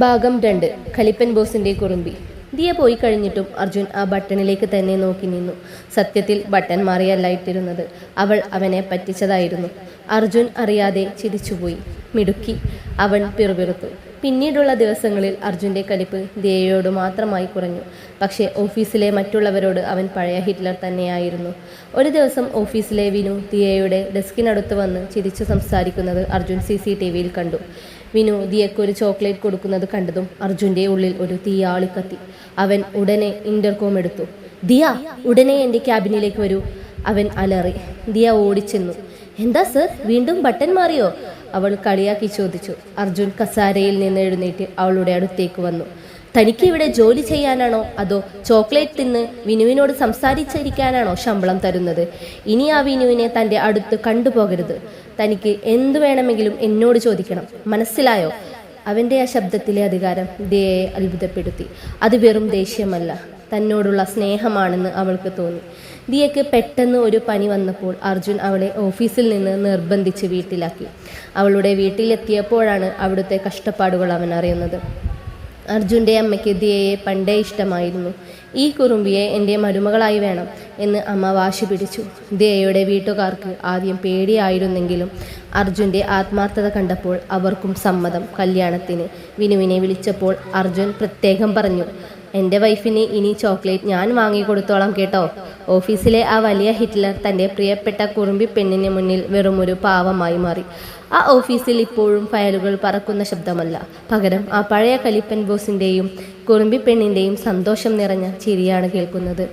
ഭാഗം 2. ഖലിപ്പൻ ബോസിന്റെ കുറുമ്പി. ദിയ പോയി കഴിഞ്ഞിട്ടും അർജുൻ ആ ബട്ടണിലേക്ക് തന്നെ നോക്കി നിന്നു. സത്യത്തിൽ ബട്ടൺ മാറിയല്ല ഇട്ടിരുന്നത്, അവൾ അവനെ പറ്റിച്ചതായിരുന്നു. അർജുൻ അറിയാതെ ചിരിച്ചുപോയി. മിടുക്കി, അവൻ പിറുപിറുത്തു. പിന്നീടുള്ള ദിവസങ്ങളിൽ അർജുൻ്റെ കലിപ്പ് ദിയയോട് മാത്രമായി കുറഞ്ഞു. പക്ഷേ ഓഫീസിലെ മറ്റുള്ളവരോട് അവൻ പഴയ ഹിറ്റ്ലർ തന്നെയായിരുന്നു. ഒരു ദിവസം ഓഫീസിലെ വിനു ദിയയുടെ ഡെസ്കിനടുത്ത് വന്ന് ചിരിച്ചു സംസാരിക്കുന്നത് അർജുൻ CCTVയിൽ കണ്ടു. വിനു ദിയയ്ക്ക് ഒരു ചോക്ലേറ്റ് കൊടുക്കുന്നത് കണ്ടതും അർജുൻ്റെ ഉള്ളിൽ ഒരു തീയാളി കത്തി. അവൻ ഉടനെ ഇന്റർകോം എടുത്തു. ദിയ, ഉടനെ എൻ്റെ ക്യാബിനിലേക്ക് വരൂ, അവൻ അലറി. ദിയ ഓടിച്ചെന്നു. എന്താ സർ, വീണ്ടും ബട്ടൺ മാറിയോ? അവൾ കളിയാക്കി ചോദിച്ചു. അർജുൻ കസാരയിൽ നിന്ന് എഴുന്നേറ്റ് അവളുടെ അടുത്തേക്ക് വന്നു. തനിക്ക് ഇവിടെ ജോലി ചെയ്യാനാണോ അതോ ചോക്ലേറ്റ് തിന്ന് വിനുവിനോട് സംസാരിച്ചിരിക്കാനാണോ ശമ്പളം തരുന്നത്? ഇനി ആ വിനുവിനെ തൻ്റെ അടുത്ത് കണ്ടുപോകരുത്. തനിക്ക് എന്തു വേണമെങ്കിലും എന്നോട് ചോദിക്കണം, മനസ്സിലായോ? അവൻ്റെ ആ ശബ്ദത്തിലെ അധികാരം ദിയയെ അത്ഭുതപ്പെടുത്തി. അത് വെറും ദേഷ്യമല്ല, തന്നോടുള്ള സ്നേഹമാണെന്ന് അവൾക്ക് തോന്നി. ദിയയ്ക്ക് പെട്ടെന്ന് ഒരു പനി വന്നപ്പോൾ അർജുൻ അവളെ ഓഫീസിൽ നിന്ന് നിർബന്ധിച്ച് വീട്ടിലാക്കി. അവളുടെ വീട്ടിലെത്തിയപ്പോഴാണ് അവിടുത്തെ കഷ്ടപ്പാടുകൾ അവൻ അറിയുന്നത്. അർജുൻ്റെ അമ്മയ്ക്ക് ദിയയെ പണ്ടേ ഇഷ്ടമായിരുന്നു. ഈ കുറുമ്പിയെ എൻ്റെ മരുമകളായി വേണം എന്ന് അമ്മ വാശി പിടിച്ചു. ദിയയുടെ വീട്ടുകാർക്ക് ആദ്യം പേടിയായിരുന്നെങ്കിലും അർജുൻ്റെ ആത്മാർത്ഥത കണ്ടപ്പോൾ അവർക്കും സമ്മതം. കല്യാണത്തിന് വിനുവിനെ വിളിച്ചപ്പോൾ അർജുൻ പ്രത്യേകം പറഞ്ഞു, എൻ്റെ വൈഫിന് ഇനി ചോക്ലേറ്റ് ഞാൻ വാങ്ങിക്കൊടുത്തോളാം കേട്ടോ. ഓഫീസിലെ ആ വലിയ ഹിറ്റ്ലർ തൻ്റെ പ്രിയപ്പെട്ട കുറുമ്പി പെണ്ണിന് മുന്നിൽ വെറുമൊരു പാവമായി മാറി. ആ ഓഫീസിൽ ഇപ്പോഴും ഫയലുകൾ പറക്കുന്ന ശബ്ദമല്ല, പകരം ആ പഴയ ഖലിപ്പൻ ബോസിൻ്റെയും കുറുമ്പി പെണ്ണിൻ്റെയും സന്തോഷം നിറഞ്ഞ ചിരിയാണ് കേൾക്കുന്നത്.